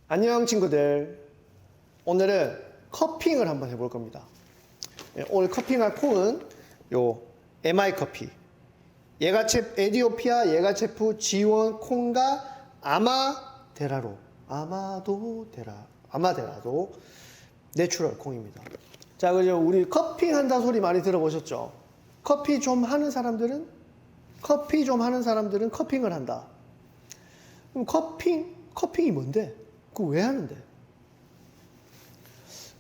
안녕 친구들. 오늘은 커핑을 한번 해볼 겁니다. 오늘 커핑할 콩은 요 MI 커피, 예가체프 에디오피아 예가체프 G1 콩과 아마데라도 내추럴 콩입니다. 자, 그죠? 우리 커핑 한다 소리 많이 들어보셨죠? 커피 좀 하는 사람들은 커핑을 한다. 그럼 커핑이 뭔데? 그거 왜 하는데?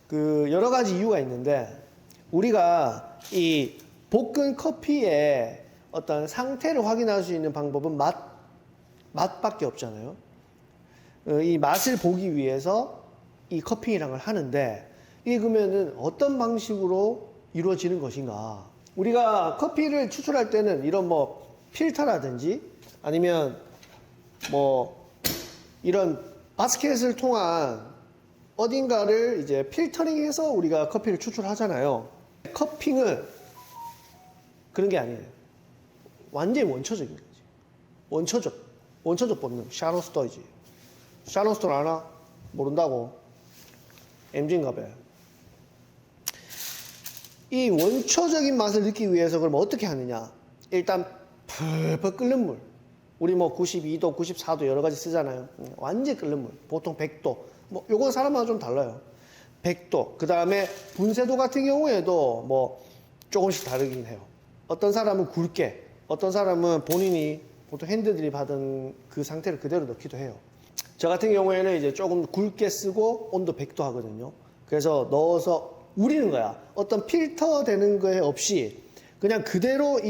그 여러 가지 이유가 있는데, 우리가 이 볶은 커피의 어떤 상태를 확인할 수 있는 방법은 맛밖에 없잖아요. 이 맛을 보기 위해서 이 커핑이란 걸 하는데, 이게 그러면은 어떤 방식으로 이루어지는 것인가? 우리가 커피를 추출할 때는 이런 뭐 필터라든지 아니면 뭐 이런 바스켓을 통한 어딘가를 이제 필터링해서 우리가 커피를 추출하잖아요. 커핑은 그런 게 아니에요. 완전히 원초적인 거지. 원초적 본능. 샤론 스토어지. 샤론 스토어 알아? 모른다고? MG인가 봐요. 이 원초적인 맛을 느끼기 위해서 그럼 어떻게 하느냐? 일단 펄펄 끓는 물. 우리 뭐 92도, 94도 여러 가지 쓰잖아요. 완전 끓는 물. 보통 100도. 뭐 요건 사람마다 좀 달라요. 100도. 그 다음에 분쇄도 같은 경우에도 뭐 조금씩 다르긴 해요. 어떤 사람은 굵게, 어떤 사람은 본인이 보통 핸드들이 받은 그 상태를 그대로 넣기도 해요. 저 같은 경우에는 이제 조금 굵게 쓰고 온도 100도 하거든요. 그래서 넣어서 우리는 거야. 어떤 필터 되는 거에 없이 그냥 그대로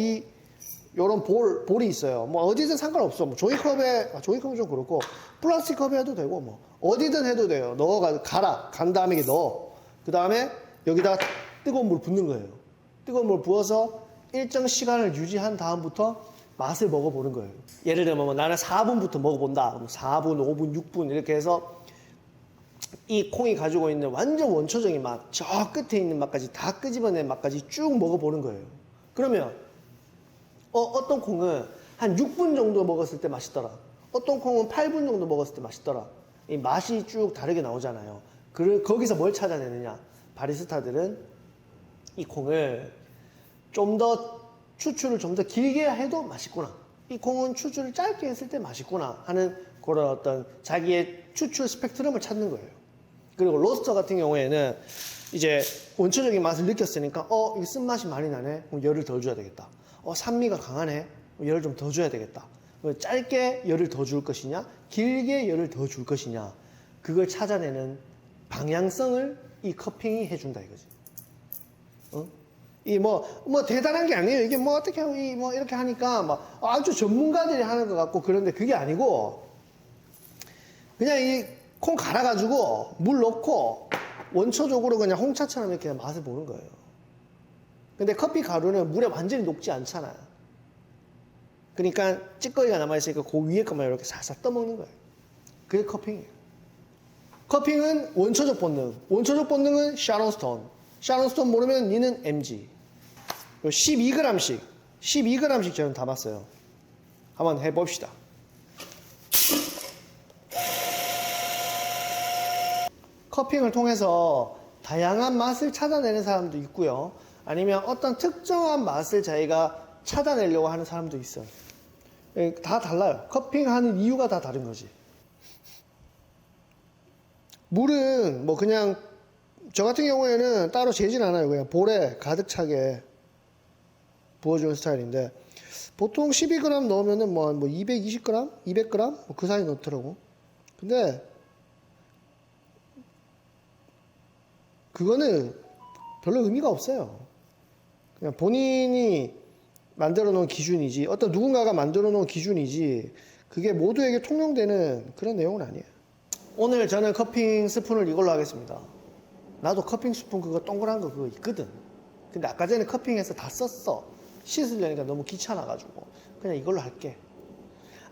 요런 볼이 있어요. 뭐 어디든 상관없어. 뭐 종이컵은 좀 그렇고 플라스틱 컵에 해도 되고 뭐 어디든 해도 돼요. 간 다음에 넣어. 그 다음에 여기다가 뜨거운 물 붓는 거예요. 뜨거운 물 부어서 일정 시간을 유지한 다음부터 맛을 먹어보는 거예요. 예를 들면 뭐 나는 4분부터 먹어본다. 그럼 4분, 5분, 6분 이렇게 해서 이 콩이 가지고 있는 완전 원초적인 맛, 저 끝에 있는 맛까지 다 끄집어낸 맛까지 쭉 먹어보는 거예요. 그러면 어떤 콩은 한 6분 정도 먹었을 때 맛있더라. 어떤 콩은 8분 정도 먹었을 때 맛있더라. 이 맛이 쭉 다르게 나오잖아요. 거기서 뭘 찾아내느냐? 바리스타들은 이 콩을 추출을 좀 더 길게 해도 맛있구나. 이 콩은 추출을 짧게 했을 때 맛있구나 하는 그런 어떤 자기의 추출 스펙트럼을 찾는 거예요. 그리고 로스터 같은 경우에는 이제 원초적인 맛을 느꼈으니까 이 쓴맛이 많이 나네. 그럼 열을 더 줘야 되겠다. 산미가 강하네. 열을 좀 더 줘야 되겠다. 짧게 열을 더 줄 것이냐, 길게 열을 더 줄 것이냐, 그걸 찾아내는 방향성을 이 커핑이 해준다 이거지. 이 뭐 대단한 게 아니에요. 이게 뭐 어떻게 하고 이렇게 하니까 막 아주 전문가들이 하는 것 같고 그런데 그게 아니고 그냥 이 콩 갈아가지고 물 넣고 원초적으로 그냥 홍차처럼 이렇게 맛을 보는 거예요. 근데 커피 가루는 물에 완전히 녹지 않잖아요. 그러니까 찌꺼기가 남아있으니까 그 위에 것만 이렇게 살살 떠먹는 거예요. 그게 커핑이에요. 커핑은 원초적 본능. 원초적 본능은 샤론 스톤. 샤론 스톤 모르면 니는 MG. 12g씩 저는 담았어요. 한번 해봅시다. 커핑을 통해서 다양한 맛을 찾아내는 사람도 있고요. 아니면 어떤 특정한 맛을 자기가 찾아내려고 하는 사람도 있어요. 다 달라요. 커핑하는 이유가 다 다른 거지. 물은 뭐 그냥 저 같은 경우에는 따로 재진 않아요. 그냥 볼에 가득 차게 부어주는 스타일인데 보통 12g 넣으면은 뭐 220g, 200g 뭐 그 사이 넣더라고. 근데 그거는 별로 의미가 없어요. 그냥 본인이 만들어 놓은 기준이지, 어떤 누군가가 만들어 놓은 기준이지, 그게 모두에게 통용되는 그런 내용은 아니에요. 오늘 저는 커핑 스푼을 이걸로 하겠습니다. 나도 커핑 스푼 그거 동그란 거 그거 있거든. 근데 아까 전에 커핑해서 다 썼어. 씻으려니까 너무 귀찮아가지고. 그냥 이걸로 할게.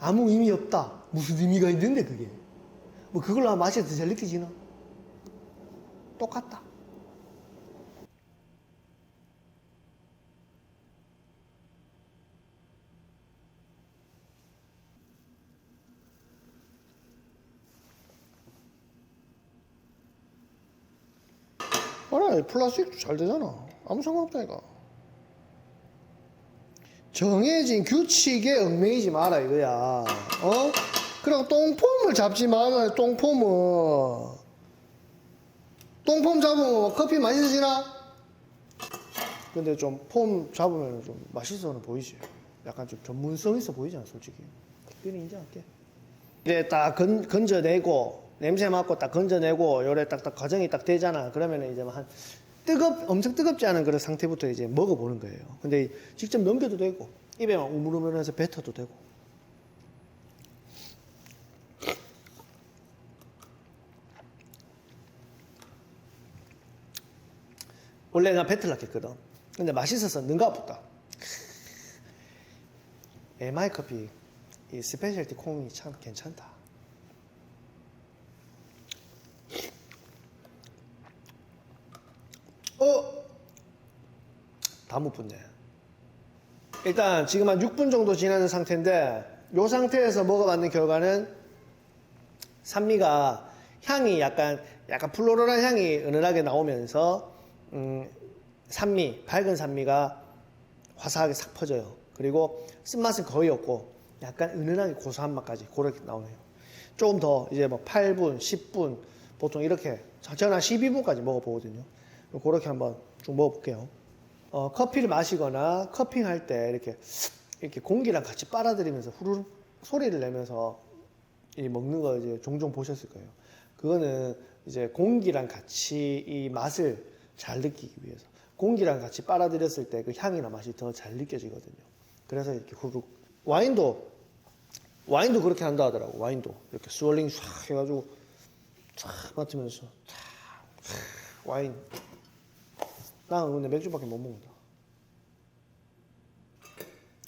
아무 의미 없다. 무슨 의미가 있는데 그게. 뭐 그걸로 하면 맛이 더 잘 느껴지나? 똑같다. 그래, 플라스틱도 잘 되잖아. 아무 상관없다니까. 정해진 규칙에 얽매이지 마라 이거야. 어? 그리고 똥폼을 잡지 마라. 똥폼은. 똥폼 잡으면 커피 맛있어지나? 근데 좀 폼 잡으면 좀 맛있어는 보이지. 약간 좀 전문성 있어 보이잖아, 솔직히. 그건 인정할게. 이제 딱 건져내고 냄새 맡고 딱 건져내고 요래 딱딱 과정이 딱 되잖아. 그러면은 이제 한 엄청 뜨겁지 않은 그런 상태부터 이제 먹어보는 거예요. 근데 직접 넘겨도 되고 입에만 우물우물해서 뱉어도 되고. 원래 나 뱉으려고 했거든. 근데 맛있어서 능가 보다. 에마이 커피 이 스페셜티 콩이 참 괜찮다. 다 못 붙네. 일단 지금 한 6분 정도 지나는 상태인데 이 상태에서 먹어봤는 결과는 산미가 향이 약간 플로럴한 향이 은은하게 나오면서 산미, 밝은 산미가 화사하게 싹 퍼져요. 그리고 쓴맛은 거의 없고 약간 은은하게 고소한 맛까지 그렇게 나오네요. 조금 더 이제 뭐 8분, 10분 보통 이렇게 저는 한 12분까지 먹어보거든요. 그렇게 한번 쭉 먹어볼게요. 커피를 마시거나 커핑할 때 이렇게 공기랑 같이 빨아들이면서 후루룩 소리를 내면서 먹는 거 이제 종종 보셨을 거예요. 그거는 이제 공기랑 같이 이 맛을 잘 느끼기 위해서 공기랑 같이 빨아들였을 때 그 향이나 맛이 더 잘 느껴지거든요. 그래서 이렇게 후루룩 와인도 그렇게 한다 하더라고. 와인도 이렇게 스월링 쫙 해가지고 쫙 맡으면서 와인. 나는 근데 맥주밖에 못 먹는다.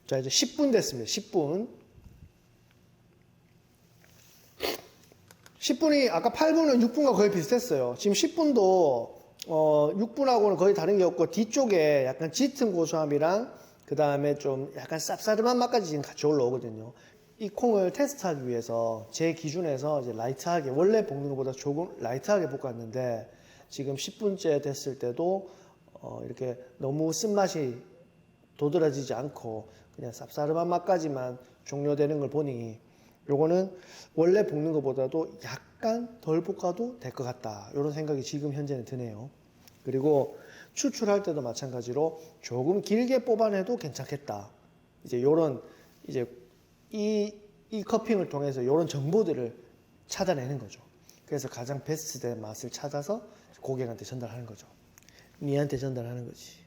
자, 이제 10분 됐습니다. 10분. 10분이 아까 8분은 6분과 거의 비슷했어요. 지금 10분도 6분하고는 거의 다른 게 없고 뒤쪽에 약간 짙은 고소함이랑 그 다음에 좀 약간 쌉싸름한 맛까지 지금 같이 올라오거든요. 이 콩을 테스트하기 위해서 제 기준에서 이제 라이트하게 원래 볶는 것보다 조금 라이트하게 볶았는데 지금 10분째 됐을 때도 이렇게 너무 쓴맛이 도드라지지 않고 그냥 쌉싸름한 맛까지만 종료되는 걸 보니 요거는 원래 볶는 것보다도 약간 덜 볶아도 될 것 같다. 이런 생각이 지금 현재는 드네요. 그리고 추출할 때도 마찬가지로 조금 길게 뽑아내도 괜찮겠다. 이제 요런 이제 이 커핑을 통해서 요런 정보들을 찾아내는 거죠. 그래서 가장 베스트된 맛을 찾아서 고객한테 전달하는 거죠. 니한테 전달하는 거지.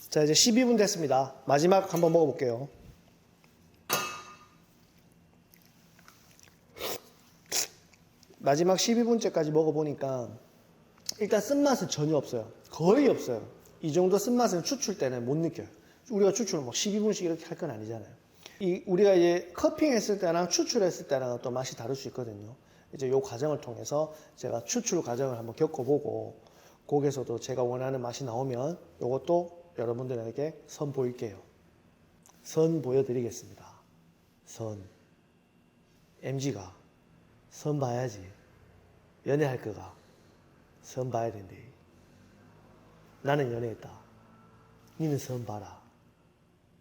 자, 이제 12분 됐습니다. 마지막 한번 먹어볼게요. 마지막 12분째까지 먹어보니까 일단 쓴맛은 전혀 없어요. 거의 없어요. 이 정도 쓴맛은 추출 때는 못 느껴요. 우리가 추출을 막 12분씩 이렇게 할 건 아니잖아요. 우리가 이제 커핑했을 때랑 추출했을 때랑 또 맛이 다를 수 있거든요. 이제 요 과정을 통해서 제가 추출 과정을 한번 겪어보고 거기서도 제가 원하는 맛이 나오면 요것도 여러분들에게 선보일게요. 선 보여드리겠습니다. 선. MG가 선 봐야지. 연애할 거가 선 봐야 된대. 나는 연애했다. 니는 선 봐라.